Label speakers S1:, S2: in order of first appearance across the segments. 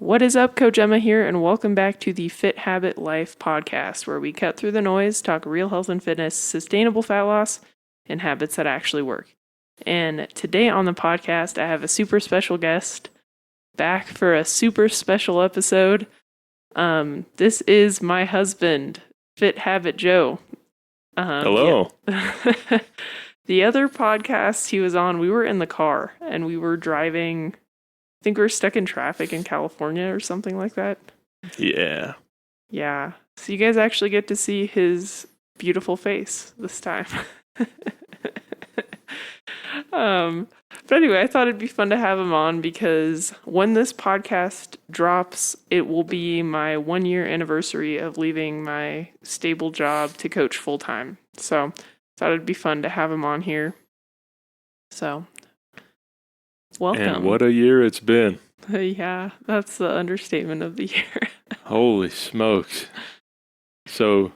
S1: What is up, Coach Emma here, and welcome back to the Fit Habit Life podcast, where we cut through the noise, talk real health and fitness, sustainable fat loss, and habits that actually work. And today on the podcast, I have a super special guest back for a super special episode. This is my husband, Fit Habit Joe.
S2: Hello.
S1: Yeah. The other podcast he was on, we were in the car and we were driving. I think we were stuck in traffic in California or something like that.
S2: Yeah.
S1: Yeah. So you guys actually get to see his beautiful face this time. But anyway, I thought it'd be fun to have him on because when this podcast drops, it will be my 1-year anniversary of leaving my stable job to coach full time. So thought it'd be fun to have him on here. So welcome.
S2: And what a year it's been.
S1: Yeah, that's the understatement of the year.
S2: Holy smokes. So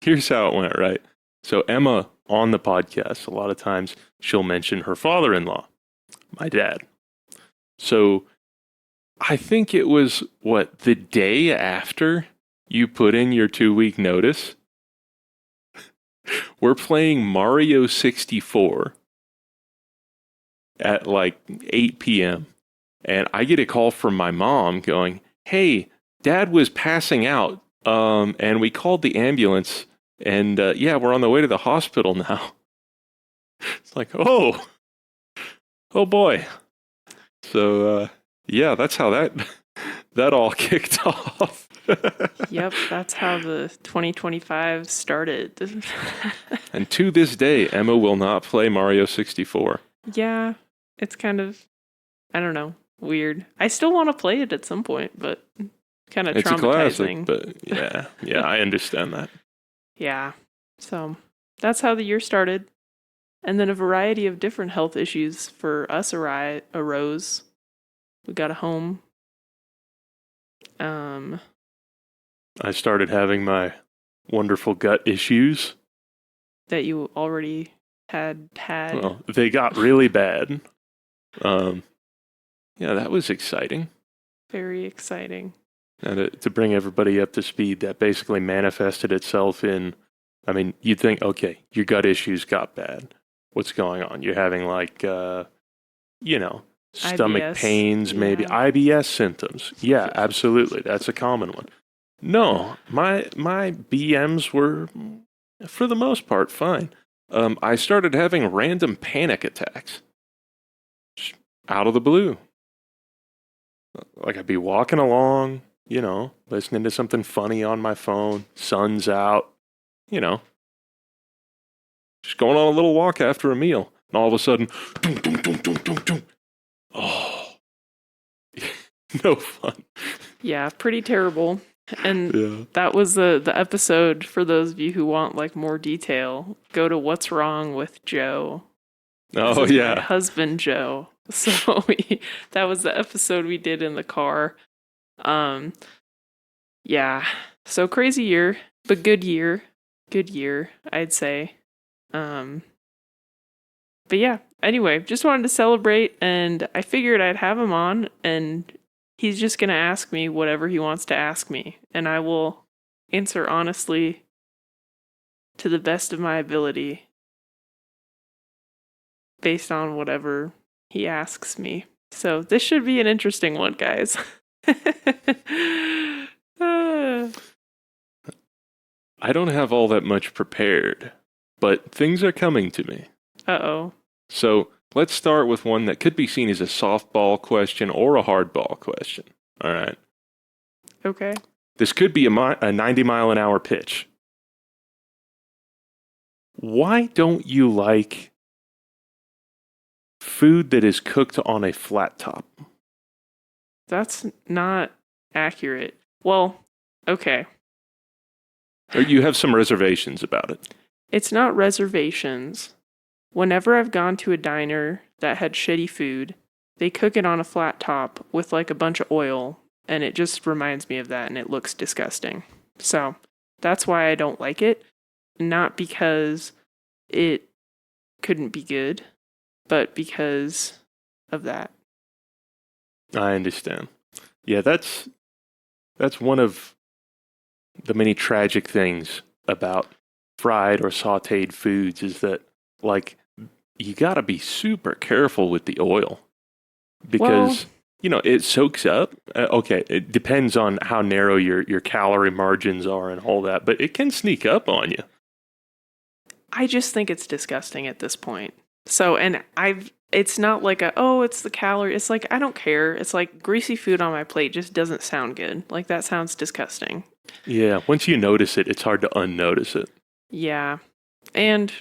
S2: here's how it went, right? So Emma on the podcast, a lot of times she'll mention her father-in-law, my dad. So I think it was, the day after you put in your 2-week notice? We're playing Mario 64 at like 8 p.m. And I get a call from my mom going, "Hey, Dad was passing out, and we called the ambulance, and we're on the way to the hospital now." It's like, oh boy. So that's how that all kicked off.
S1: Yep, that's how the 2025 started.
S2: And to this day, Emma will not play Mario 64.
S1: Yeah, it's kind of, I don't know, weird. I still want to play it at some point, but kind of
S2: It's
S1: traumatizing.
S2: a classic, but yeah, I understand that.
S1: Yeah, so that's how the year started. And then a variety of different health issues for us arose. We got a home.
S2: I started having my wonderful gut issues.
S1: That you already had.
S2: Well, they got really bad. That was exciting.
S1: Very exciting.
S2: And to bring everybody up to speed, that basically manifested itself in, you'd think, okay, your gut issues got bad. What's going on? You're having stomach
S1: IBS,
S2: pains, maybe
S1: yeah.
S2: IBS symptoms. Yeah, absolutely. That's a common one. No, my BMs were, for the most part, fine. I started having random panic attacks. Just out of the blue. Like I'd be walking along, listening to something funny on my phone, sun's out, just going on a little walk after a meal. And all of a sudden, doom, doom, doom, doom, doom, doom. Oh, no fun.
S1: Yeah, pretty terrible. And that was the episode for those of you who want more detail. Go to What's Wrong with Joe.
S2: Oh, yeah.
S1: My husband, Joe. So that was the episode we did in the car. Yeah. So crazy year, but good year. Good year, I'd say. But yeah, anyway, just wanted to celebrate, and I figured I'd have him on, and he's just going to ask me whatever he wants to ask me, and I will answer honestly to the best of my ability based on whatever he asks me. So this should be an interesting one, guys.
S2: I don't have all that much prepared, but things are coming to me.
S1: Uh-oh.
S2: So let's start with one that could be seen as a softball question or a hardball question. All right.
S1: Okay.
S2: This could be a 90-mile-an-hour pitch. Why don't you like food that is cooked on a flat top?
S1: That's not accurate. Well, okay.
S2: Or you have some reservations about it.
S1: It's not reservations. Whenever I've gone to a diner that had shitty food, they cook it on a flat top with a bunch of oil, and it just reminds me of that, and it looks disgusting. So that's why I don't like it. Not because it couldn't be good, but because of that.
S2: I understand. Yeah, that's one of the many tragic things about fried or sautéed foods is that, like, you got to be super careful with the oil
S1: Well,
S2: because, it soaks up. Okay, it depends on how narrow your calorie margins are and all that, but it can sneak up on you.
S1: I just think it's disgusting at this point. So, and it's not like it's the calorie. It's like, I don't care. It's like greasy food on my plate just doesn't sound good. Like, that sounds disgusting.
S2: Yeah, once you notice it, it's hard to unnotice it.
S1: Yeah. And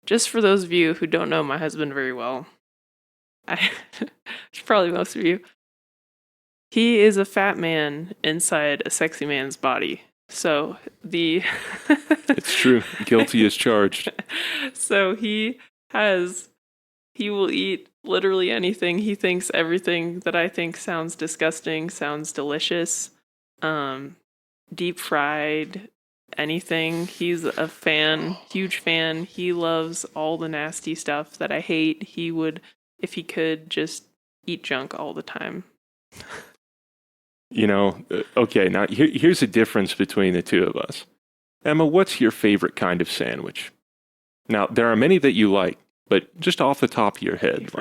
S1: just for those of you who don't know my husband very well, it's probably most of you, he is a fat man inside a sexy man's body. So
S2: It's true. Guilty as charged.
S1: So he will eat literally anything. He thinks everything that I think sounds disgusting sounds delicious. Deep fried anything. He's a fan, huge fan. He loves all the nasty stuff that I hate. He would, if he could, just eat junk all the time.
S2: Okay, now here's the difference between the two of us. Emma, what's your favorite kind of sandwich? Now, there are many that you like, but just off the top of your head,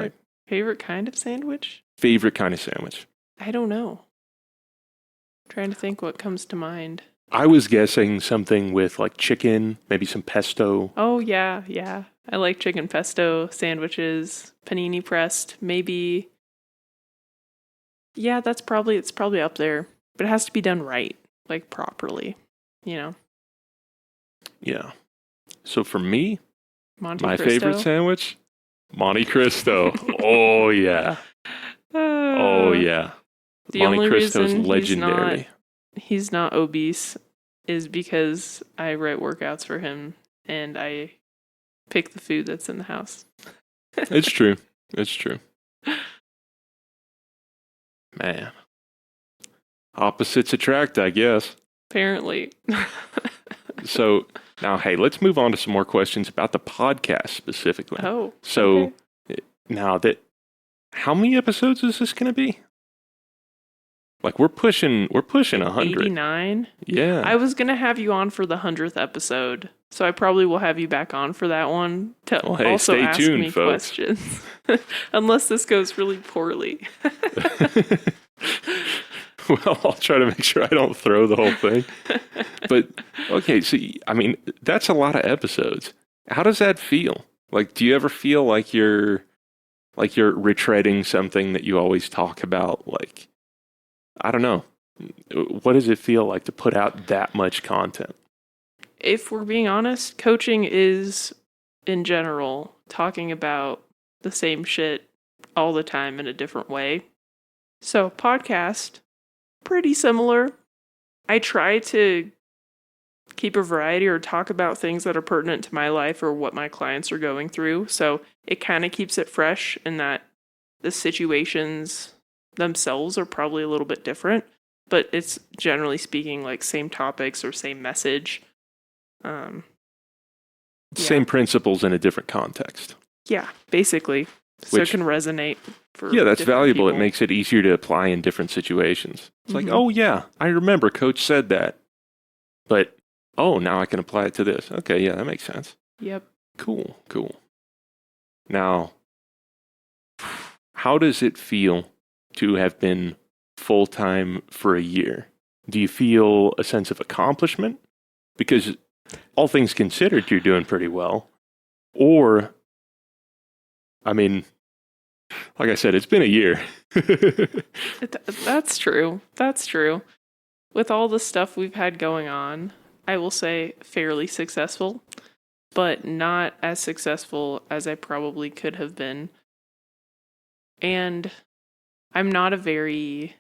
S1: Favorite kind of sandwich?
S2: favorite kind of sandwich.
S1: I don't know. Trying to think what comes to mind.
S2: I was guessing something with like chicken, maybe some pesto.
S1: Oh yeah, yeah. I like chicken pesto sandwiches, panini pressed, maybe. Yeah, it's probably up there, but it has to be done right, like properly, you know.
S2: Yeah. So for me,
S1: Monte
S2: my
S1: Cristo.
S2: favorite sandwich, Monte Cristo. Oh yeah. Oh yeah.
S1: The
S2: Monte
S1: only
S2: Cristo's
S1: reason
S2: legendary.
S1: he's not obese is because I write workouts for him and I pick the food that's in the house.
S2: It's true. It's true. Man. Opposites attract, I guess.
S1: Apparently.
S2: So now, hey, let's move on to some more questions about the podcast specifically.
S1: Oh.
S2: So
S1: okay.
S2: now how many episodes is this going to be? Like we're pushing 100.
S1: 89?
S2: Yeah.
S1: I was going to have you on for the 100th episode, so I probably will have you back on for that one to also
S2: stay
S1: ask
S2: tuned,
S1: me
S2: folks.
S1: questions. Unless this goes really poorly.
S2: Well, I'll try to make sure I don't throw the whole thing. But okay, so I mean, that's a lot of episodes. How does that feel? Like, do you ever feel like you're retreading something that you always talk about? Like, I don't know. What does it feel like to put out that much content?
S1: If we're being honest, coaching is, in general, talking about the same shit all the time in a different way. So, podcast, pretty similar. I try to keep a variety or talk about things that are pertinent to my life or what my clients are going through. So, it kind of keeps it fresh in that the situations themselves are probably a little bit different, but it's generally speaking like same topics or same message.
S2: Same principles in a different context.
S1: Yeah, basically. So it can resonate for
S2: that's valuable.
S1: people.
S2: It makes it easier to apply in different situations. It's like,
S1: Mhm.
S2: oh yeah, I remember Coach said that. But, now I can apply it to this. Okay, yeah, that makes sense.
S1: Yep.
S2: Cool. Now, how does it feel to have been full-time for a year? Do you feel a sense of accomplishment? Because all things considered, you're doing pretty well. Or, I mean, like I said, it's been a year.
S1: That's true. That's true. With all the stuff we've had going on, I will say fairly successful, but not as successful as I probably could have been. And I'm not a very...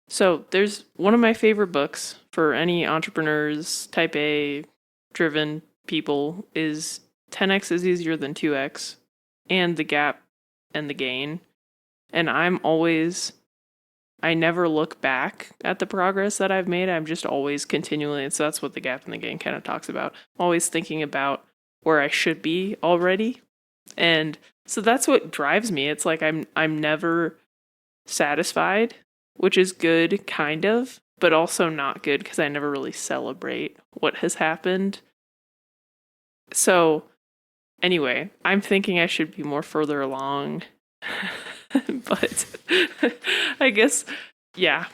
S1: So there's one of my favorite books for any entrepreneurs, type A driven people is 10x is easier than 2x and the gap and the gain. And I never look back at the progress that I've made. I'm just always continually, and so that's what the gap and the gain kind of talks about. I'm always thinking about where I should be already. And so that's what drives me. It's like I'm never satisfied. which is good, kind of, but also not good because I never really celebrate what has happened. So, anyway, I'm thinking I should be more further along. But I guess, yeah.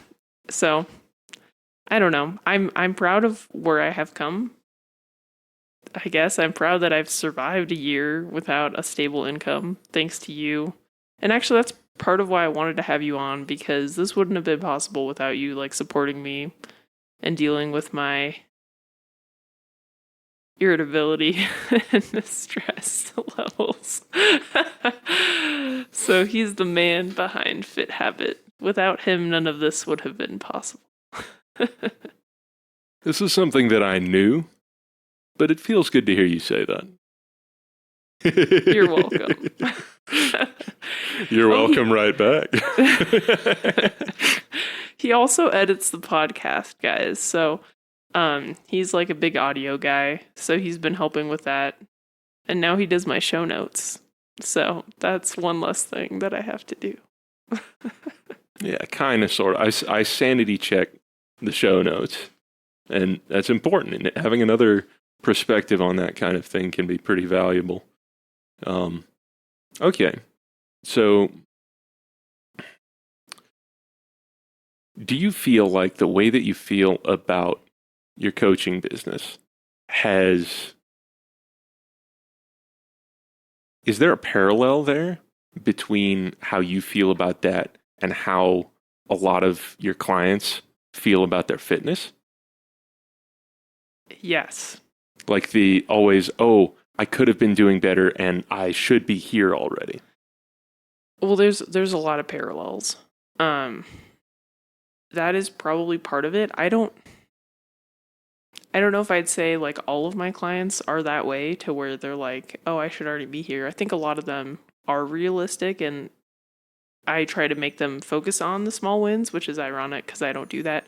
S1: So, I don't know. I'm proud of where I have come. I guess I'm proud that I've survived a year without a stable income, thanks to you. And actually, that's part of why I wanted to have you on, because this wouldn't have been possible without you, like, supporting me and dealing with my irritability and the stress levels. So he's the man behind Fit Habit. Without him, none of this would have been possible.
S2: This is something that I knew, but it feels good to hear you say that.
S1: You're welcome.
S2: You're welcome right back.
S1: He also edits the podcast, guys. So he's like a big audio guy. So he's been helping with that. And now he does my show notes. So that's one less thing that I have to do.
S2: Yeah, kind of, sort of. I sanity check the show notes. And that's important. And having another perspective on that kind of thing can be pretty valuable. Okay. So, do you feel like the way that you feel about your coaching business is there a parallel there between how you feel about that and how a lot of your clients feel about their fitness?
S1: Yes.
S2: Like the always, oh, I could have been doing better and I should be here already.
S1: Well, there's a lot of parallels. That is probably part of it. I don't know if I'd say like all of my clients are that way to where they're like, oh, I should already be here. I think a lot of them are realistic, and I try to make them focus on the small wins, which is ironic because I don't do that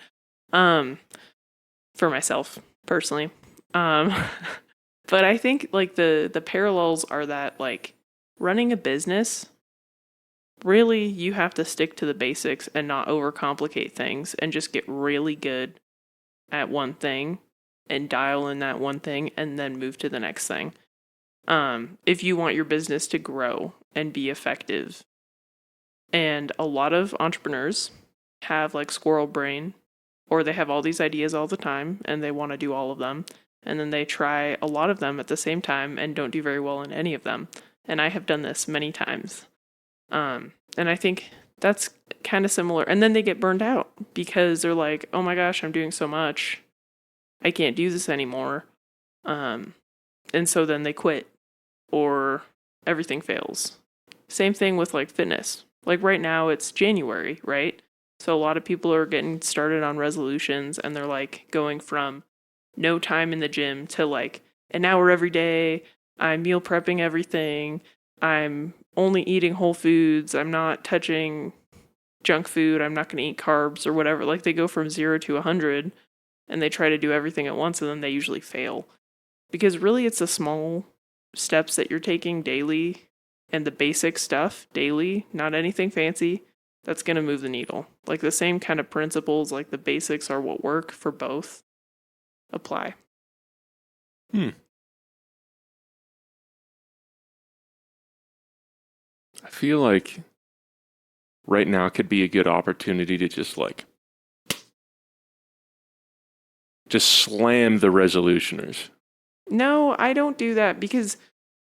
S1: for myself personally. But I think like the parallels are that like running a business, really you have to stick to the basics and not overcomplicate things and just get really good at one thing and dial in that one thing and then move to the next thing. If you want your business to grow and be effective. And a lot of entrepreneurs have like squirrel brain, or they have all these ideas all the time and they want to do all of them. And then they try a lot of them at the same time and don't do very well in any of them. And I have done this many times. And I think that's kind of similar. And then they get burned out because they're like, oh my gosh, I'm doing so much. I can't do this anymore. And so then they quit or everything fails. Same thing with like fitness. Like right now it's January, right? So a lot of people are getting started on resolutions and they're like going from no time in the gym to like an hour every day. I'm meal prepping everything. I'm only eating whole foods. I'm not touching junk food. I'm not going to eat carbs or whatever. Like they go from 0 to 100 and they try to do everything at once and then they usually fail. Because really it's the small steps that you're taking daily and the basic stuff daily, not anything fancy, that's going to move the needle. Like the same kind of principles, like the basics are what work for both, apply.
S2: I feel like right now could be a good opportunity to just slam the resolutioners.
S1: No, I don't do that because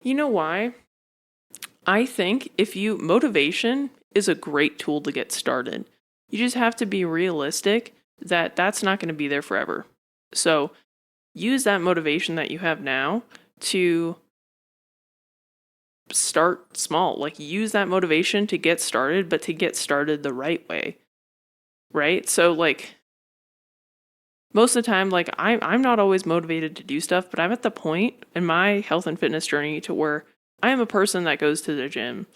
S1: you know why? I think motivation is a great tool to get started. You just have to be realistic that that's not going to be there forever. So use that motivation that you have now to start small. Like use that motivation to get started, but to get started the right way. Right? So like most of the time, like I'm not always motivated to do stuff, but I'm at the point in my health and fitness journey to where I am a person that goes to the gym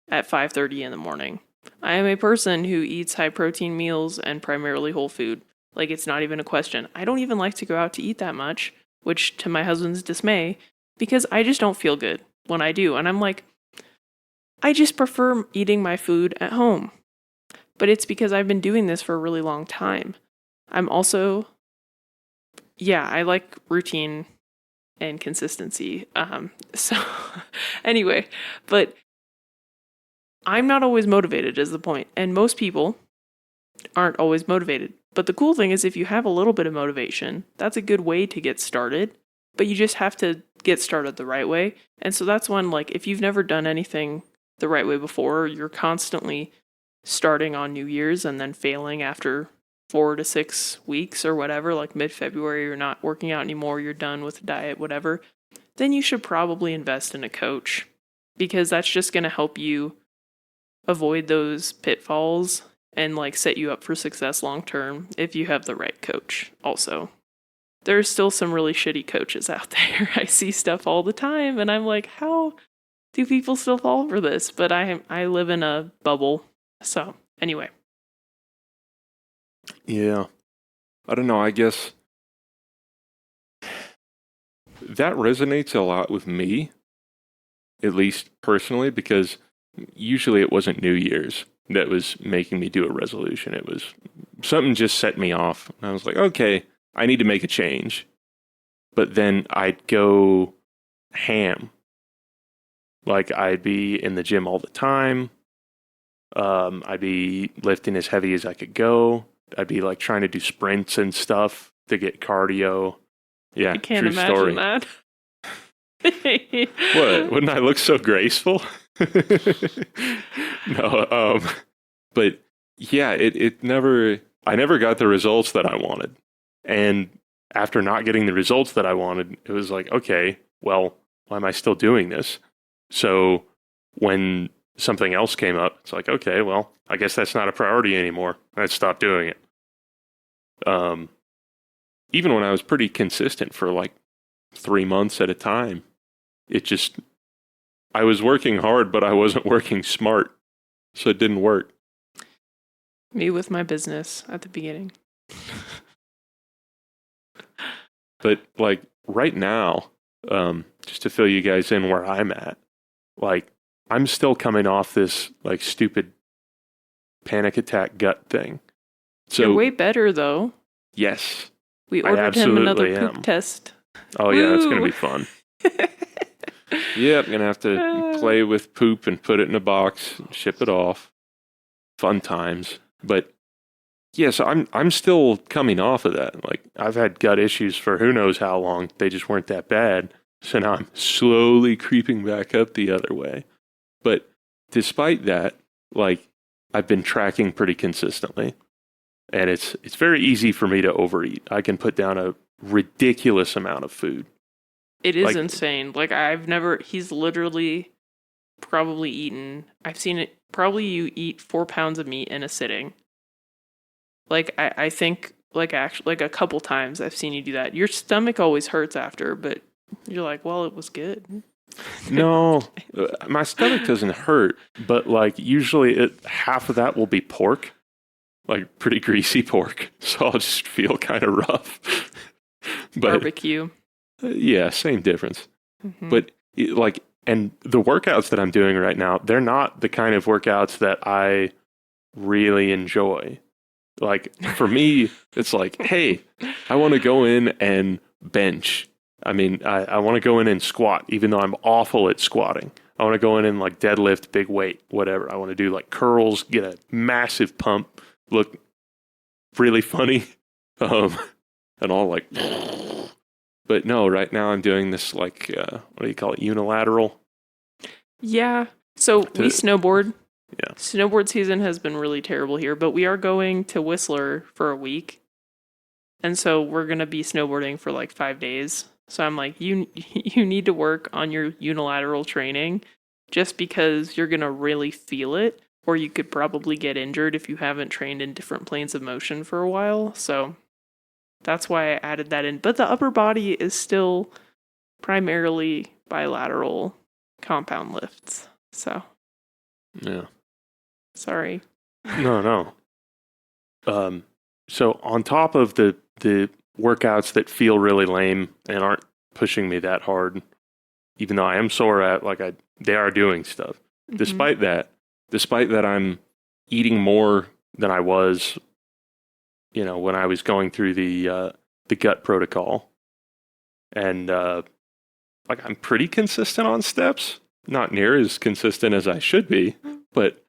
S1: at 5:30 in the morning. I am a person who eats high protein meals and primarily whole food. Like it's not even a question. I don't even like to go out to eat that much, which to my husband's dismay, because I just don't feel good when I do. And I'm like, I just prefer eating my food at home. but it's because I've been doing this for a really long time. I'm also, yeah, I like routine and consistency. So anyway, but I'm not always motivated is the point. And most people aren't always motivated. But the cool thing is if you have a little bit of motivation, that's a good way to get started. But you just have to get started the right way. And so that's when, like, if you've never done anything the right way before, you're constantly starting on New Year's and then failing after 4 to 6 weeks or whatever, like mid-February, you're not working out anymore, you're done with the diet, whatever, then you should probably invest in a coach because that's just going to help you avoid those pitfalls and like set you up for success long term if you have the right coach. Also, there's still some really shitty coaches out there. I see stuff all the time and I'm like, how do people still fall for this? But I live in a bubble. So, anyway.
S2: Yeah. I don't know, I guess that resonates a lot with me, at least personally, because usually it wasn't New Year's that was making me do a resolution. It was something just set me off. And I was like, okay, I need to make a change. But then I'd go ham. Like I'd be in the gym all the time. I'd be lifting as heavy as I could go. I'd be like trying to do sprints and stuff to get cardio. Yeah,
S1: I can't
S2: true
S1: imagine
S2: story.
S1: that.
S2: What? Wouldn't I look so graceful? No, but yeah, I never got the results that I wanted. And after not getting the results that I wanted, it was like, okay, well, why am I still doing this? So when something else came up, it's like, okay, well, I guess that's not a priority anymore. I stopped doing it. Even when I was pretty consistent for like 3 months at a time, I was working hard, but I wasn't working smart. So it didn't work.
S1: Me with my business at the beginning.
S2: But like right now, just to fill you guys in where I'm at, like I'm still coming off this like stupid panic attack gut thing. So
S1: You're way better though.
S2: yes,
S1: We
S2: I
S1: ordered him another
S2: absolutely
S1: poop
S2: am.
S1: test.
S2: Oh yeah, that's gonna
S1: Woo!
S2: be fun. Yep, gonna have to play with poop and put it in a box, and ship it off. Fun times. But yes, I'm still coming off of that. Like I've had gut issues for who knows how long. They just weren't that bad. So now I'm slowly creeping back up the other way. But despite that, like I've been tracking pretty consistently. And it's very easy for me to overeat. I can put down a ridiculous amount of food.
S1: It is
S2: Like-
S1: insane. Like he's literally probably eaten, I've seen it, probably you eat 4 pounds of meat in a sitting. Like I think like actually like a couple times I've seen you do that. Your stomach always hurts after, but you're like, well, it was good.
S2: No, my stomach doesn't hurt, but like usually half of that will be pork, like pretty greasy pork. So I'll just feel kind of rough. But
S1: Barbecue.
S2: yeah, same difference.
S1: Mhm.
S2: But and the workouts that I'm doing right now, they're not the kind of workouts that I really enjoy. Like for me, it's like, hey, I want to go in and bench. I mean, I want to go in and squat, even though I'm awful at squatting. I want to go in and like deadlift, big weight, whatever. I want to do like curls, get a massive pump, look really funny, and all like. But no, right now I'm doing this like, what do you call it, unilateral?
S1: Yeah. So we snowboard.
S2: Yeah.
S1: Snowboard season has been really terrible here, but we are going to Whistler for a week. And so we're going to be snowboarding for like 5 days. So I'm like, you need to work on your unilateral training just because you're going to really feel it, or you could probably get injured if you haven't trained in different planes of motion for a while. So that's why I added that in. But the upper body is still primarily bilateral compound lifts. So,
S2: Yeah.
S1: sorry.
S2: No. So on top of the workouts that feel really lame and aren't pushing me that hard, even though I am sore at, like they are doing stuff.
S1: Mhm.
S2: Despite that I'm eating more than I was, when I was going through the gut protocol. And I'm pretty consistent on steps, not near as consistent as I should be, but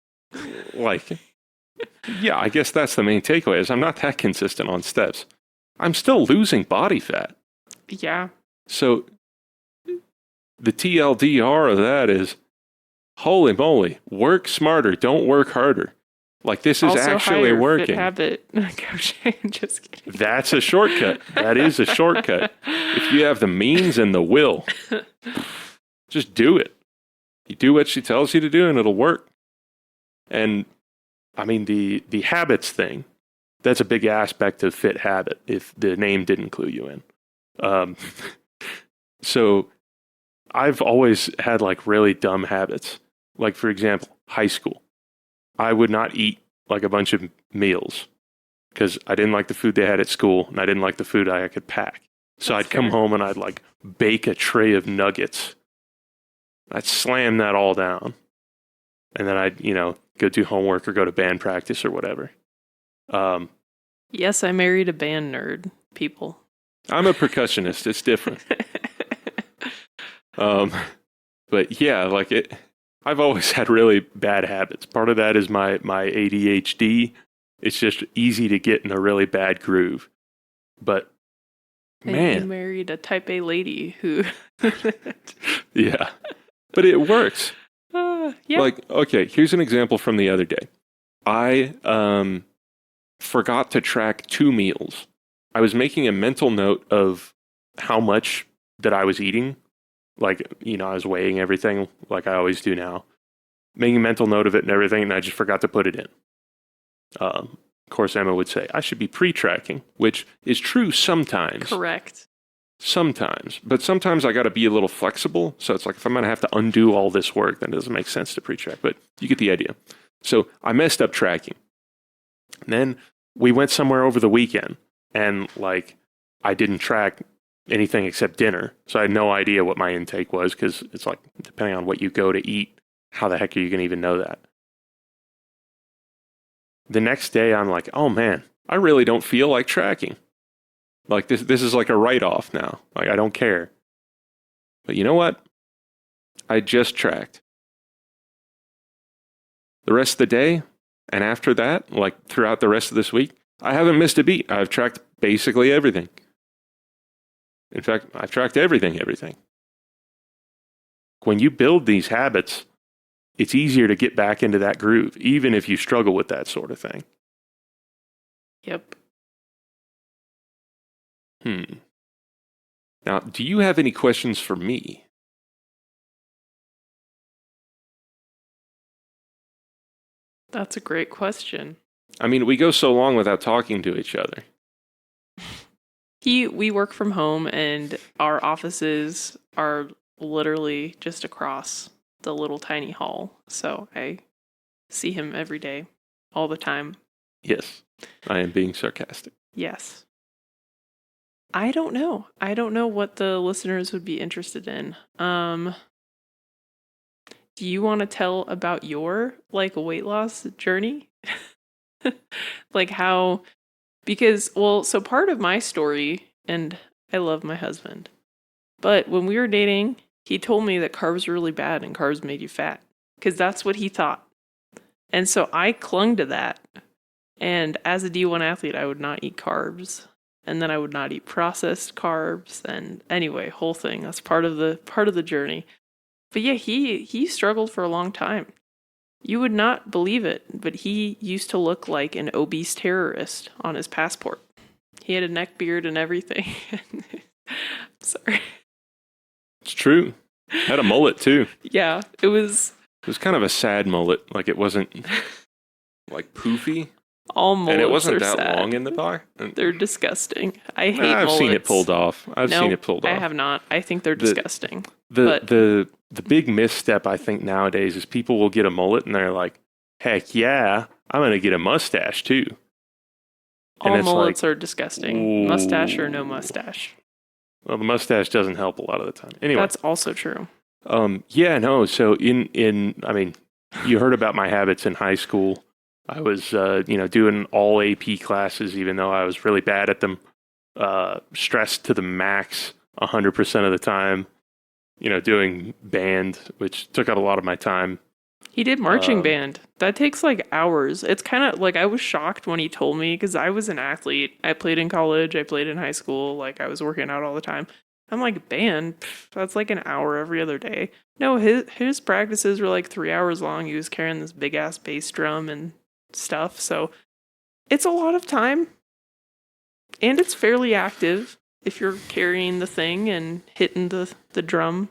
S2: yeah, I guess that's the main takeaway is I'm not that consistent on steps. I'm still losing body fat.
S1: Yeah.
S2: So the TLDR of that is, holy moly, work smarter, don't work harder. This is
S1: also
S2: actually
S1: higher
S2: working.
S1: Fit habit. Just kidding.
S2: That's a shortcut. That is a shortcut. If you have the means and the will, just do it. You do what she tells you to do and it'll work. And I mean, the habits thing, that's a big aspect of Fit Habit, if the name didn't clue you in. So I've always had really dumb habits. For example, high school. I would not eat a bunch of meals because I didn't like the food they had at school and I didn't like the food I could pack. So
S1: That's
S2: I'd come
S1: fair.
S2: home and I'd bake a tray of nuggets. I'd slam that all down. And then I'd, go do homework or go to band practice or whatever.
S1: Yes, I married a band nerd, people.
S2: I'm a percussionist. It's different. But yeah, I've always had really bad habits. Part of that is my ADHD. It's just easy to get in a really bad groove. But
S1: And
S2: man,
S1: you married a type A lady who...
S2: yeah, but it works.
S1: Yeah.
S2: Okay, here's an example from the other day. I forgot to track 2 meals. I was making a mental note of how much that I was eating. I was weighing everything like I always do now. Making a mental note of it and everything, and I just forgot to put it in. Of course, Emma would say, I should be pre-tracking, which is true sometimes.
S1: Correct.
S2: Sometimes. But sometimes I got to be a little flexible. So it's if I'm going to have to undo all this work, then it doesn't make sense to pre-track. But you get the idea. So I messed up tracking. And then we went somewhere over the weekend, and I didn't track anything except dinner. So I had no idea what my intake was because it's depending on what you go to eat, how the heck are you going to even know that? The next day I'm oh man, I really don't feel like tracking. This is a write-off now. I don't care. But you know what? I just tracked. The rest of the day and after that, throughout the rest of this week, I haven't missed a beat. I've tracked basically everything. In fact, I've tracked everything. When you build these habits, it's easier to get back into that groove, even if you struggle with that sort of thing.
S1: Yep.
S2: Now, do you have any questions for me?
S1: That's a great question.
S2: I mean, we go so long without talking to each other.
S1: We work from home and our offices are literally just across the little tiny hall. So I see him every day, all the time.
S2: Yes, I am being sarcastic.
S1: Yes. I don't know. I don't know what the listeners would be interested in. Do you want to tell about your weight loss journey? How, because, so part of my story, and I love my husband, but when we were dating, he told me that carbs were really bad and carbs made you fat because that's what he thought. And so I clung to that. And as a D1 athlete, I would not eat carbs. And then I would not eat processed carbs. And anyway, whole thing. That's part of the journey. But yeah, he struggled for a long time. You would not believe it, but he used to look like an obese terrorist on his passport. He had a neck beard and everything. Sorry.
S2: It's true. Had a mullet too.
S1: Yeah, it was
S2: kind of a sad mullet. It wasn't poofy.
S1: All mullets
S2: and it wasn't
S1: are
S2: that
S1: sad.
S2: long in the back.
S1: They're disgusting. I hate
S2: I've
S1: mullets.
S2: seen it pulled off. I've seen it pulled off.
S1: I have not. I think they're disgusting.
S2: The big misstep I think nowadays is people will get a mullet and they're like, heck yeah, I'm going to get a mustache too.
S1: All mullets are disgusting. Ooh. Mustache or no mustache.
S2: Well, the mustache doesn't help a lot of the time. Anyway.
S1: That's also true.
S2: Yeah, no. So I mean, you heard about my habits in high school. I was, doing all AP classes, even though I was really bad at them, stressed to the max 100% of the time, doing band, which took up a lot of my time.
S1: He did marching band. That takes like hours. It's kind of like I was shocked when he told me because I was an athlete. I played in college, I played in high school, like I was working out all the time. I'm like, band, that's like an hour every other day. No, his practices were like 3 hours long. He was carrying this big ass bass drum and stuff. So it's a lot of time. And it's fairly active if you're carrying the thing and hitting the drum.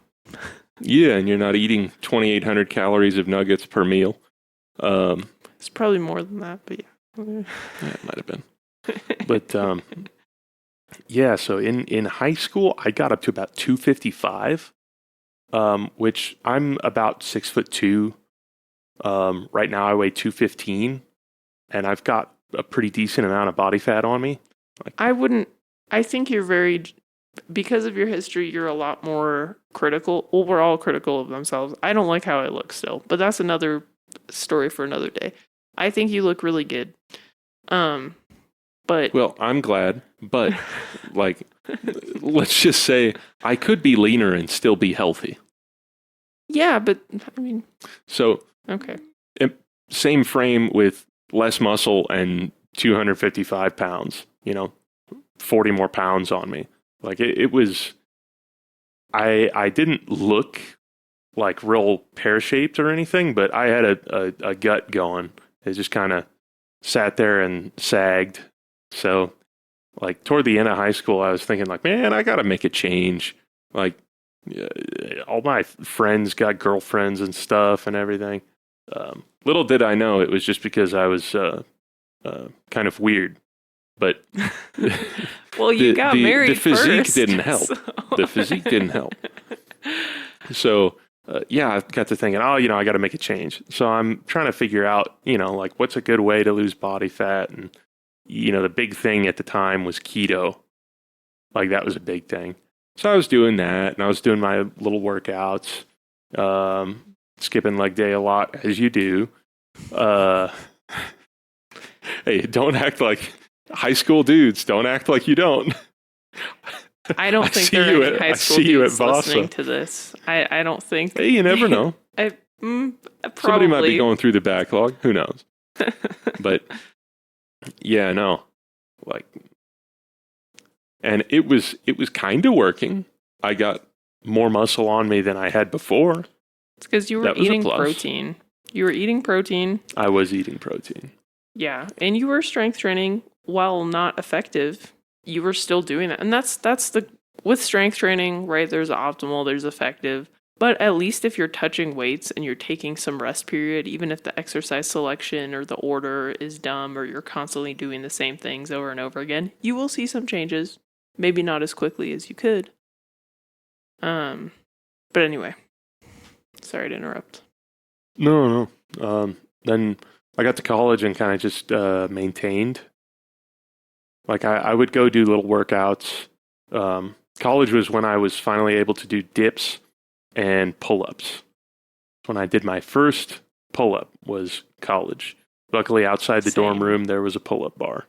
S2: Yeah, and you're not eating 2,800 calories of nuggets per meal.
S1: It's probably more than that, but yeah.
S2: Yeah, it might have been. But yeah, so in high school, I got up to about 255, which I'm about 6'2". Right now, I weigh 215, and I've got a pretty decent amount of body fat on me.
S1: I think you're because of your history, you're a lot more critical, overall critical of themselves. I don't like how I look still, but that's another story for another day. I think you look really good. But
S2: well, I'm glad, but like, let's just say I could be leaner and still be healthy.
S1: Yeah, but I mean,
S2: so
S1: okay.
S2: Same frame with less muscle and 255 pounds, 40 more pounds on me. Like it was, I didn't look like real pear-shaped or anything, but I had a gut going. It just kind of sat there and sagged. So like toward the end of high school, I was thinking like, man, I got to make a change. Like all my friends got girlfriends and stuff and everything. Little did I know it was just because I was kind of weird. But
S1: well, you got married.
S2: The physique
S1: first,
S2: didn't help.
S1: So.
S2: The physique didn't help. So yeah, I got to thinking, I got to make a change. So I'm trying to figure out, like what's a good way to lose body fat, and the big thing at the time was keto. Like that was a big thing. So I was doing that, and I was doing my little workouts, skipping leg day a lot, as you do. Hey, don't act like high school dudes. Don't act like you don't.
S1: I don't think there are any high school dudes listening to this. I don't think.
S2: Hey, you never know. Somebody might be going through the backlog. Who knows? But yeah, no. Like, and it was kind of working. I got more muscle on me than I had before.
S1: It's because you were eating protein. You were eating protein.
S2: I was eating protein.
S1: Yeah, and you were strength training. While not effective, you were still doing that. And that's with strength training, right? There's optimal, there's effective. But at least if you're touching weights and you're taking some rest period, even if the exercise selection or the order is dumb or you're constantly doing the same things over and over again, you will see some changes. Maybe not as quickly as you could. But anyway, sorry to interrupt.
S2: No. Then I got to college and kind of just maintained. Like I would go do little workouts. College was when I was finally able to do dips and pull-ups. When I did my first pull-up was college. Luckily, outside the dorm room, there was a pull-up bar.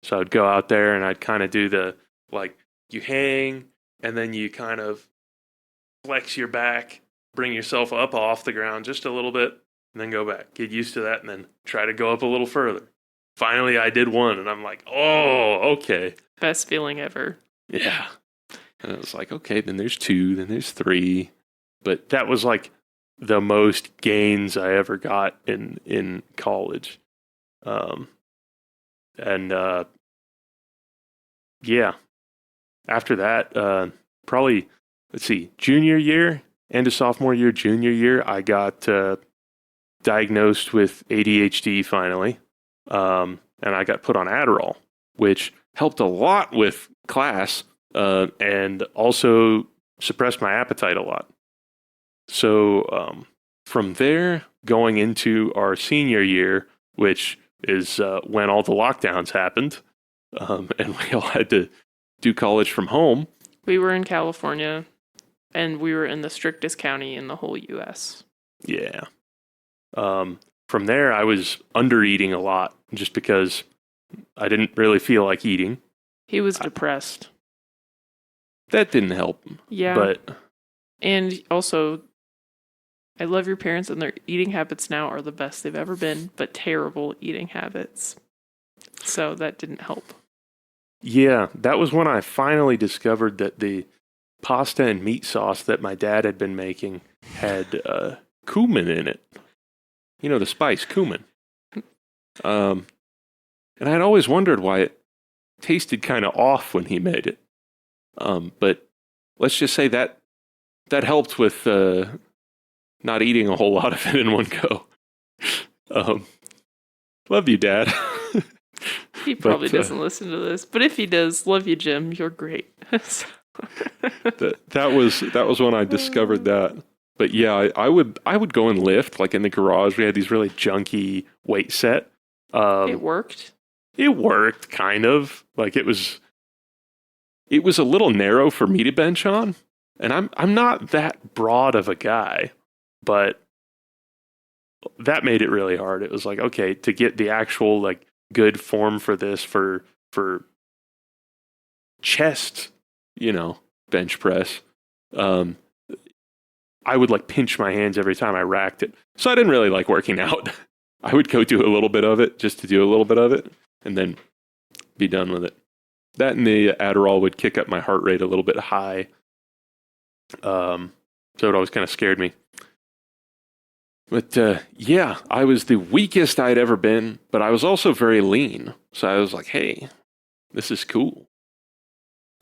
S2: So I'd go out there and I'd kind of do the, like, you hang and then you kind of flex your back, bring yourself up off the ground just a little bit, and then go back. Get used to that and then try to go up a little further. Finally, I did one, and I'm like, oh, okay.
S1: Best feeling ever.
S2: Yeah. And I was like, okay, then there's 2, then there's 3. But that was like the most gains I ever got in college. Yeah. After that, probably, let's see, junior year, end of sophomore year, junior year, I got diagnosed with ADHD finally. And I got put on Adderall, which helped a lot with class, and also suppressed my appetite a lot. So from there, going into our senior year, which is when all the lockdowns happened, and we all had to do college from home.
S1: We were in California, and we were in the strictest county in the whole U.S.
S2: Yeah. from there, I was under eating a lot just because I didn't really feel like eating.
S1: He was depressed.
S2: That didn't help.
S1: Yeah.
S2: But
S1: and also, I love your parents, and their eating habits now are the best they've ever been, but terrible eating habits. So that didn't help.
S2: yeah, that was when I finally discovered that the pasta and meat sauce that my dad had been making had cumin in it. You know, the spice, cumin. And I'd always wondered why it tasted kind of off when he made it. But let's just say that helped with not eating a whole lot of it in one go. Love you, Dad.
S1: He probably doesn't listen to this, but if he does, love you, Jim. You're great.
S2: that was when I discovered that. But yeah, I would go and lift like in the garage. We had these really junky weight set.
S1: It worked.
S2: It worked kind of like it was a little narrow for me to bench on, and I'm not that broad of a guy, but that made it really hard. It was like, okay, to get the actual like good form for this for chest, bench press. I would like pinch my hands every time I racked it. So I didn't really like working out. I would go do a little bit of it just to do a little bit of it and then be done with it. That and the Adderall would kick up my heart rate a little bit high. So it always kind of scared me. But yeah, I was the weakest I'd ever been, but I was also very lean. So I was like, hey, this is cool.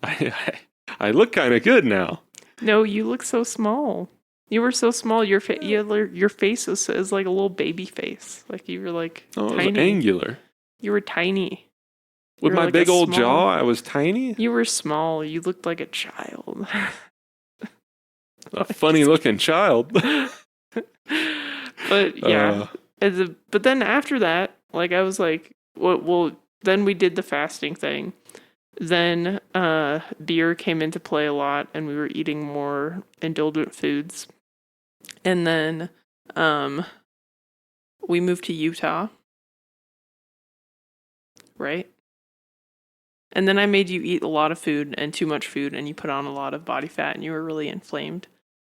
S2: I look kind of good now.
S1: No, you look so small. You were so small. Your face is like a little baby face. Like you were like tiny.
S2: It was angular.
S1: You were tiny.
S2: With my big old jaw, I was tiny?
S1: You were small. You looked like a child.
S2: A funny looking child.
S1: But yeah. But then after that, like I was like, well, then we did the fasting thing. Then beer came into play a lot, and we were eating more indulgent foods. And then we moved to Utah. Right? And then I made you eat a lot of food and too much food, and you put on a lot of body fat, and you were really inflamed.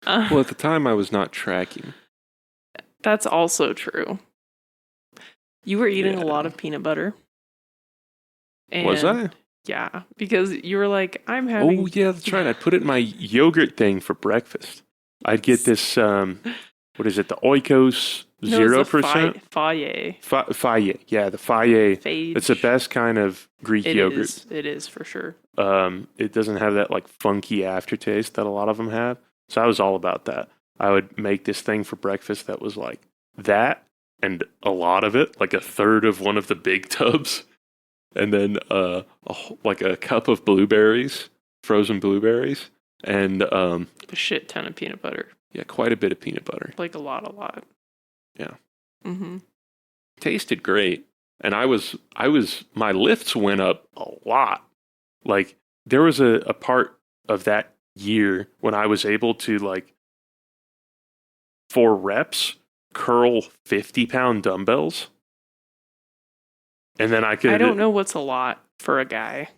S2: Well, at the time, I was not tracking.
S1: That's also true. You were eating a lot of peanut butter. And
S2: was I?
S1: Yeah, because you were like, I'm having...
S2: Oh, yeah, that's right. I put it in my yogurt thing for breakfast. I'd get this, what is it, the Oikos 0%?
S1: Faye.
S2: Faye, yeah, the Faye.
S1: Phage.
S2: It's the best kind of Greek yogurt.
S1: It is, for sure.
S2: It doesn't have that, like, funky aftertaste that a lot of them have. So I was all about that. I would make this thing for breakfast that was like that, and a lot of it, like a third of one of the big tubs. And then like a cup of blueberries, frozen blueberries, and
S1: a shit ton of peanut butter.
S2: Yeah, quite a bit of peanut butter.
S1: Like a lot.
S2: Yeah.
S1: Mm-hmm.
S2: Tasted great. And my lifts went up a lot. Like there was a part of that year when I was able to like 4 reps curl 50-pound dumbbells. And then I don't
S1: know what's a lot for a guy.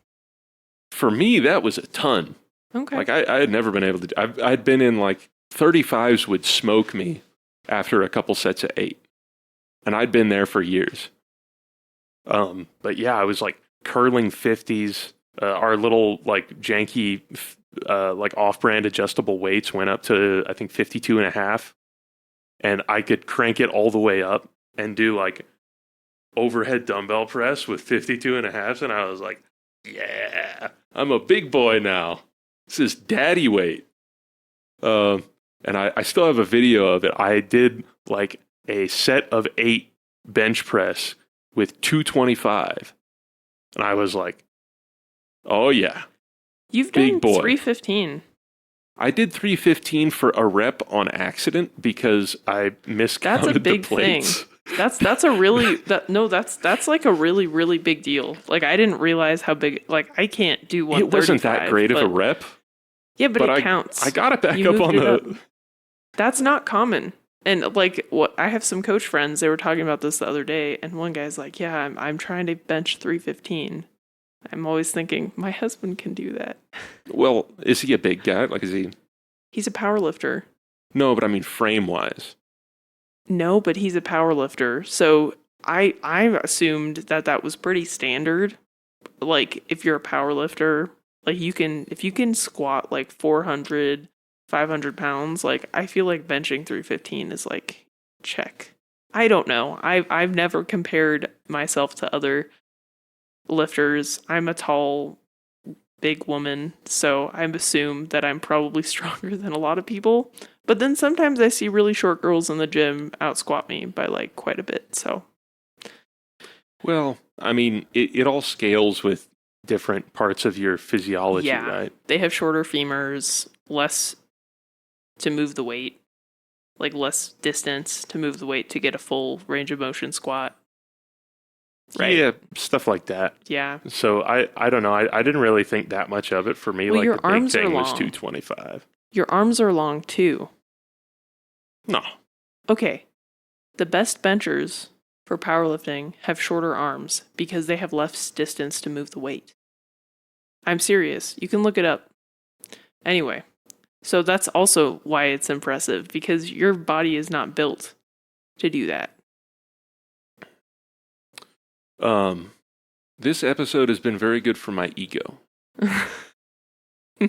S2: For me, that was a ton.
S1: Okay.
S2: Like I had never been able to. I'd been in like 35s would smoke me after a couple sets of 8, and I'd been there for years. But yeah, I was like curling 50s. Our little like janky, like off-brand adjustable weights went up to I think 52.5, and I could crank it all the way up and do like overhead dumbbell press with 52.5s, and I was like, yeah, I'm a big boy now. This is daddy weight. And I still have a video of it. I did like a set of 8 bench press with 225. And I was like, oh yeah.
S1: You've done 315.
S2: I did 315 for a rep on accident because I miscounted the plates.
S1: Thing. That's a really that's like a really, really big deal. Like I didn't realize how big. Like I can't do 135.
S2: It wasn't that great of a rep.
S1: Yeah, but it counts.
S2: I got it back up on the.
S1: That's not common. And like, what I have some coach friends, they were talking about this the other day, and one guy's like, "Yeah, I'm trying to bench 315." I'm always thinking, my husband can do that.
S2: Well, is he a big guy? Like, is he?
S1: He's a power lifter.
S2: No, but I mean frame wise.
S1: No, but he's a power lifter. So I assumed that was pretty standard. Like, if you're a power lifter, like if you can squat like 400, 500 pounds, like I feel like benching 315 is like check. I don't know. I've never compared myself to other lifters. I'm a tall, big woman, so I assume that I'm probably stronger than a lot of people. But then sometimes I see really short girls in the gym out squat me by like quite a bit. So,
S2: Well, I mean, it all scales with different parts of your physiology,
S1: yeah,
S2: right?
S1: they have shorter femurs, less to move the weight, like less distance to move the weight to get a full range of motion squat. Right.
S2: Yeah, stuff like that.
S1: Yeah.
S2: So I don't know. I didn't really think that much of it. For me,
S1: Well,
S2: like
S1: your
S2: the big
S1: arms are
S2: thing was
S1: long.
S2: 225.
S1: Your arms are long too.
S2: No.
S1: Okay. The best benchers for powerlifting have shorter arms because they have less distance to move the weight. I'm serious. You can look it up. Anyway, so that's also why it's impressive, because your body is not built to do that.
S2: This episode has been very good for my ego. So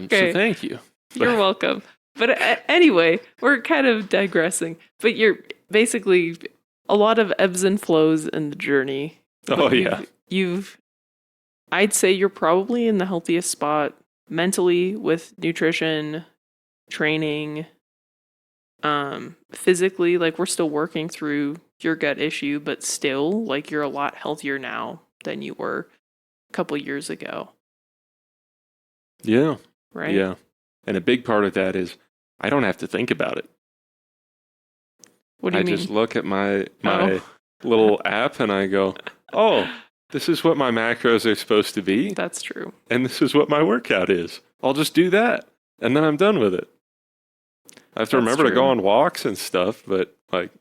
S2: thank you.
S1: You're welcome. But anyway, we're kind of digressing. But you're basically a lot of ebbs and flows in the journey.
S2: Oh, yeah.
S1: I'd say you're probably in the healthiest spot mentally with nutrition, training, physically, like we're still working through your gut issue, but still, like you're a lot healthier now than you were a couple years ago.
S2: Yeah.
S1: Right?
S2: Yeah. And a big part of that is I don't have to think about it.
S1: What do you mean?
S2: I just look at my little app and I go, oh, this is what my macros are supposed to be.
S1: That's true.
S2: And this is what my workout is. I'll just do that. And then I'm done with it. I have to remember to go on walks and stuff, but like,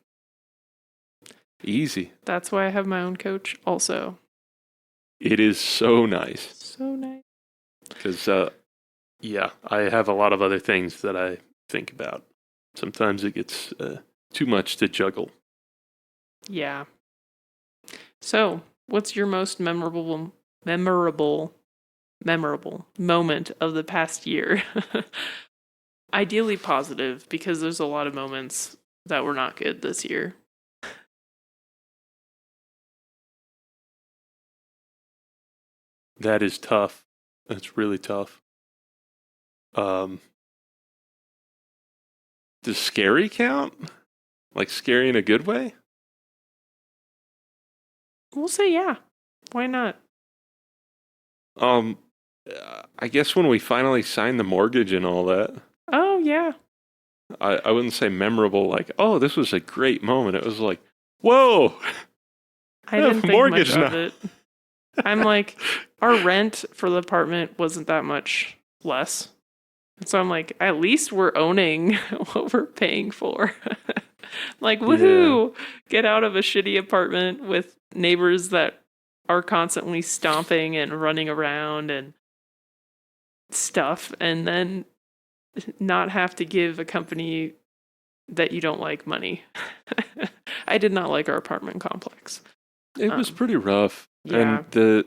S2: easy.
S1: That's why I have my own coach also.
S2: It is so nice.
S1: So nice.
S2: Because, yeah, I have a lot of other things that I think about. Sometimes it gets too much to juggle.
S1: Yeah. So, what's your most memorable moment of the past year? Ideally positive, because there's a lot of moments that were not good this year.
S2: That is tough. That's really tough. Does scary count? Like scary in a good way?
S1: We'll say yeah. Why not?
S2: I guess when we finally signed the mortgage and all that.
S1: Oh, yeah.
S2: I wouldn't say memorable, like, oh, this was a great moment. It was like, whoa!
S1: I didn't think much of it. I'm like, our rent for the apartment wasn't that much less. So I'm like, at least we're owning what we're paying for. Like, woohoo! Yeah. Get out of a shitty apartment with neighbors that are constantly stomping and running around and stuff, and then not have to give a company that you don't like money. I did not like our apartment complex.
S2: It was pretty rough.
S1: Yeah.
S2: And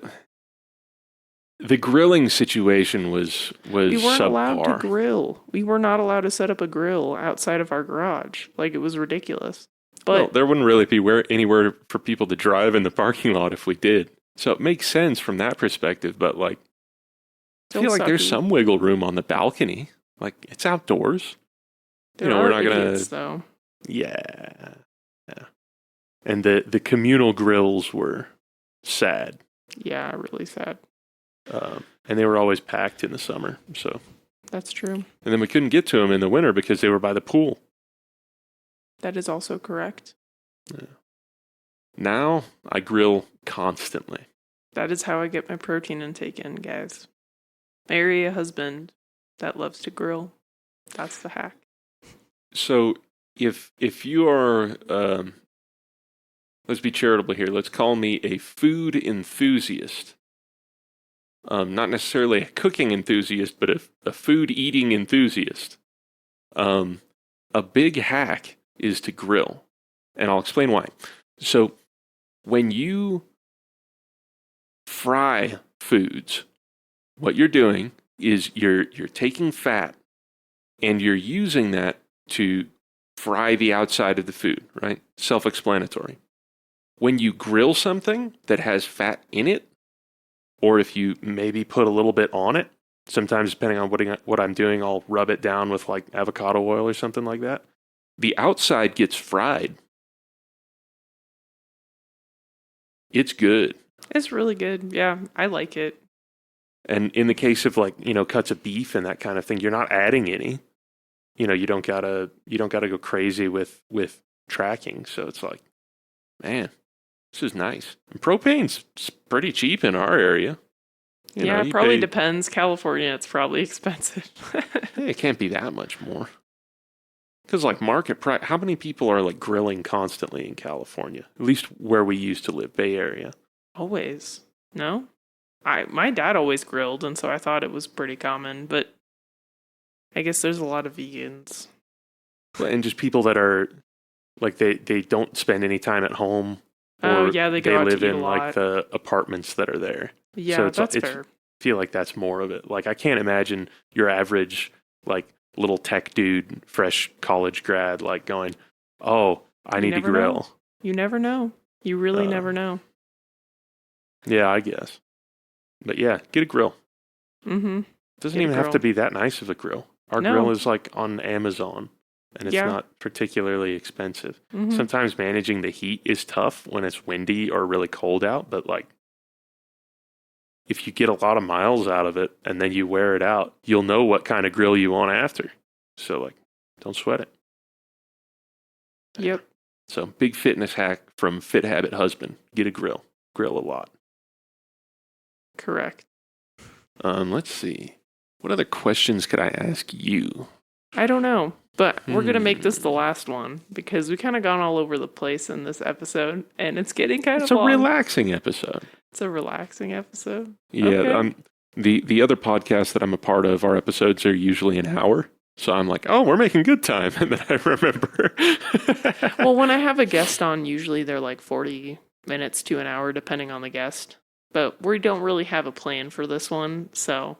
S2: the grilling situation was
S1: we weren't
S2: subpar.
S1: allowed to grill. We were not allowed to set up a grill outside of our garage. Like, it was ridiculous. But
S2: well, there wouldn't really be anywhere for people to drive in the parking lot if we did. So it makes sense from that perspective. But like, I feel like there's some wiggle room on the balcony. Like, it's outdoors.
S1: We're not gonna. Though.
S2: Yeah. And the communal grills were sad.
S1: Yeah, really sad.
S2: And they were always packed in the summer. So
S1: that's true.
S2: And then we couldn't get to them in the winter because they were by the pool.
S1: That is also correct.
S2: Yeah. Now I grill constantly.
S1: That is how I get my protein intake in, guys. Marry a husband that loves to grill. That's the hack.
S2: So if you are, let's be charitable here. Let's call me a food enthusiast. Not necessarily a cooking enthusiast, but a food eating enthusiast. A big hack is to grill, and I'll explain why. So when you fry foods, what you're doing is you're taking fat and you're using that to fry the outside of the food, right? Self-explanatory. When you grill something that has fat in it, or if you maybe put a little bit on it, sometimes depending on what I'm doing, I'll rub it down with like avocado oil or something like that. The outside gets fried. It's good.
S1: It's really good. Yeah, I like it.
S2: And in the case of like, cuts of beef and that kind of thing, you're not adding any. You don't gotta go crazy with tracking. So it's like, man, this is nice. And propane's pretty cheap in our area.
S1: It probably depends. California, it's probably expensive.
S2: It can't be that much more. Because like market price, how many people are like grilling constantly in California? At least where we used to live, Bay Area.
S1: Always. No? My dad always grilled, and so I thought it was pretty common, but I guess there's a lot of vegans.
S2: And just people that are like they don't spend any time at home.
S1: Oh yeah, they go out
S2: live
S1: to eat
S2: in
S1: a lot.
S2: like the apartments that are there.
S1: Yeah, so that's fair.
S2: I feel like that's more of it. Like I can't imagine your average like little tech dude, fresh college grad, like going, "Oh, I need to grill."
S1: Know. You never know. You really never know.
S2: Yeah, I guess. But yeah, get a grill.
S1: Mm-hmm.
S2: Doesn't even have to be that nice of a grill. Our grill is like on Amazon, and it's not particularly expensive.
S1: Mm-hmm.
S2: Sometimes managing the heat is tough when it's windy or really cold out, but like if you get a lot of miles out of it and then you wear it out, you'll know what kind of grill you want after. So like, don't sweat it.
S1: Yep.
S2: So big fitness hack from Fit Habit Husband. Get a grill. Grill a lot.
S1: Correct.
S2: Let's see. What other questions could I ask you?
S1: I don't know, but we're going to make this the last one because we kind of gone all over the place in this episode and it's getting kind of long.
S2: It's a relaxing episode.
S1: It's a relaxing episode.
S2: Yeah. Okay. The other podcast that I'm a part of, our episodes are usually an hour. So I'm like, oh, we're making good time. And then I remember.
S1: Well, when I have a guest on, usually they're like 40 minutes to an hour, depending on the guest. But we don't really have a plan for this one, so.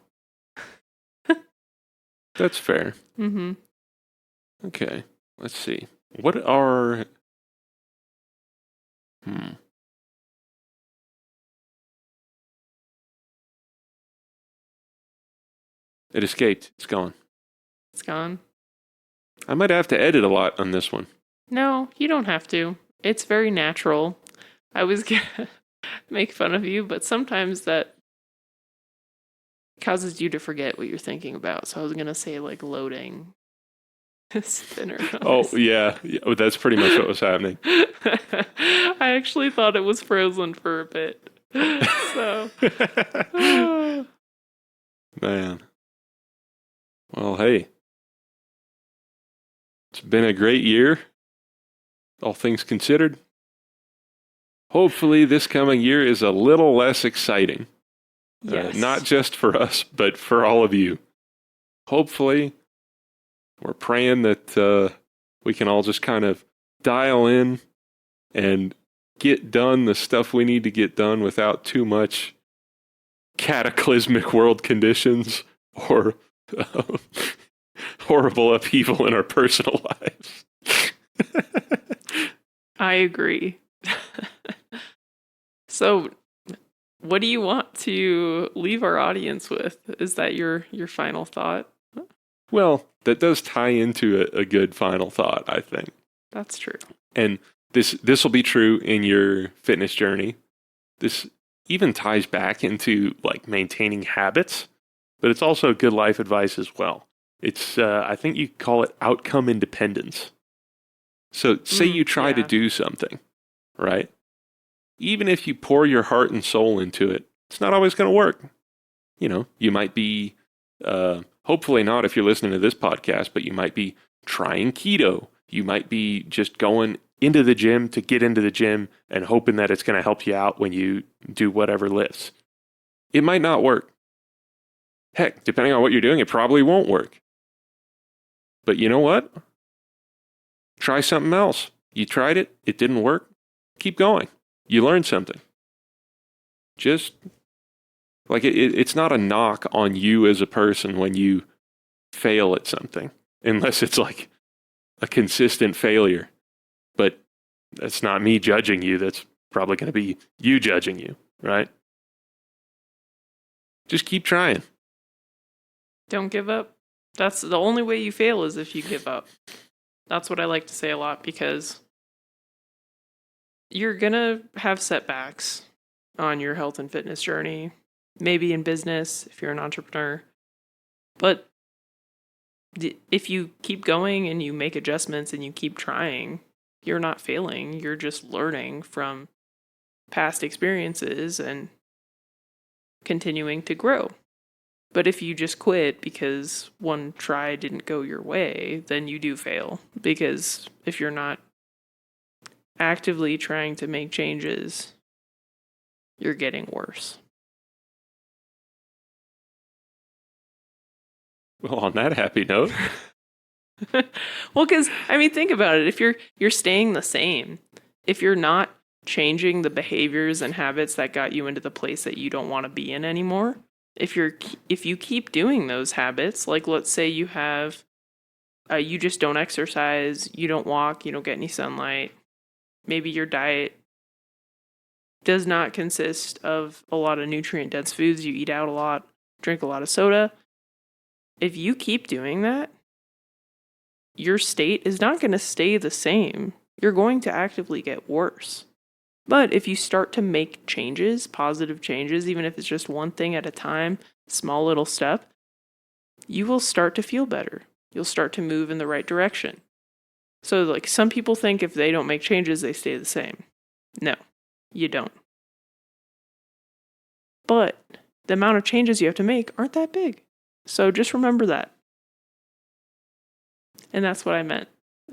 S2: That's fair.
S1: Mm-hmm.
S2: Okay, let's see. What are... It escaped. It's gone.
S1: It's gone.
S2: I might have to edit a lot on this one.
S1: No, you don't have to. It's very natural. I was going to make fun of you, but sometimes that causes you to forget what you're thinking about. So I was going to say like loading spinner.
S2: Oh, yeah. That's pretty much what was happening.
S1: I actually thought it was frozen for a bit. So.
S2: Man. Well, hey. It's been a great year, all things considered. Hopefully this coming year is a little less exciting.
S1: Yes.
S2: Not just for us, but for all of you. Hopefully, we're praying that we can all just kind of dial in and get done the stuff we need to get done without too much cataclysmic world conditions or horrible upheaval in our personal lives.
S1: I agree. So, what do you want to leave our audience with? Is that your final thought?
S2: Well, that does tie into a good final thought, I think.
S1: That's true.
S2: And this will be true in your fitness journey. This even ties back into like maintaining habits, but it's also good life advice as well. It's I think you call it outcome independence. So say you try to do something, right? Even if you pour your heart and soul into it, it's not always going to work. You know, you might be, hopefully not if you're listening to this podcast, but you might be trying keto. You might be just going into the gym to get into the gym and hoping that it's going to help you out when you do whatever lifts. It might not work. Heck, depending on what you're doing, it probably won't work. But you know what? Try something else. You tried it, it didn't work. Keep going. You learned something. Just like it's not a knock on you as a person when you fail at something, unless it's like a consistent failure. But that's not me judging you. That's probably going to be you judging you, right? Just keep trying.
S1: Don't give up. That's the only way you fail is if you give up. That's what I like to say a lot, because you're going to have setbacks on your health and fitness journey, maybe in business if you're an entrepreneur. But if you keep going and you make adjustments and you keep trying, you're not failing. You're just learning from past experiences and continuing to grow. But if you just quit because one try didn't go your way, then you do fail. Because if you're not actively trying to make changes, you're getting worse.
S2: Well, on that happy note.
S1: Well, because, I mean, think about it. If you're staying the same, if you're not changing the behaviors and habits that got you into the place that you don't want to be in anymore, if you keep doing those habits, like let's say you have, you just don't exercise, you don't walk, you don't get any sunlight, maybe your diet does not consist of a lot of nutrient-dense foods, you eat out a lot, drink a lot of soda. If you keep doing that, your state is not going to stay the same. You're going to actively get worse. But if you start to make changes, positive changes, even if it's just one thing at a time, small little step, you will start to feel better. You'll start to move in the right direction. So like some people think if they don't make changes, they stay the same. No, you don't. But the amount of changes you have to make aren't that big. So just remember that. And that's what I meant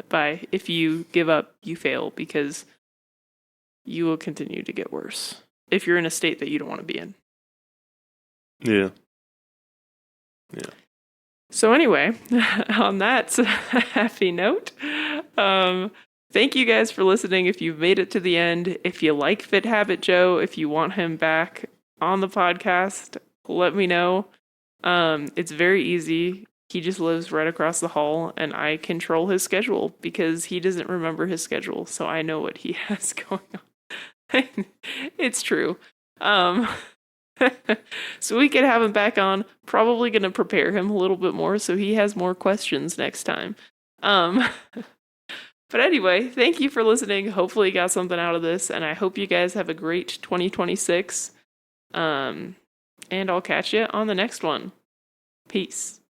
S1: by if you give up, you fail, because you will continue to get worse if you're in a state that you don't want to be in.
S2: Yeah.
S1: So anyway, on that happy note, thank you guys for listening. If you've made it to the end, if you like Fit Habit Joe, if you want him back on the podcast, let me know. It's very easy. He just lives right across the hall, and I control his schedule because he doesn't remember his schedule, so I know what he has going on. It's true. So we could have him back on. Probably going to prepare him a little bit more so he has more questions next time. But anyway, thank you for listening. Hopefully you got something out of this, and I hope you guys have a great 2026. And I'll catch you on the next one. Peace.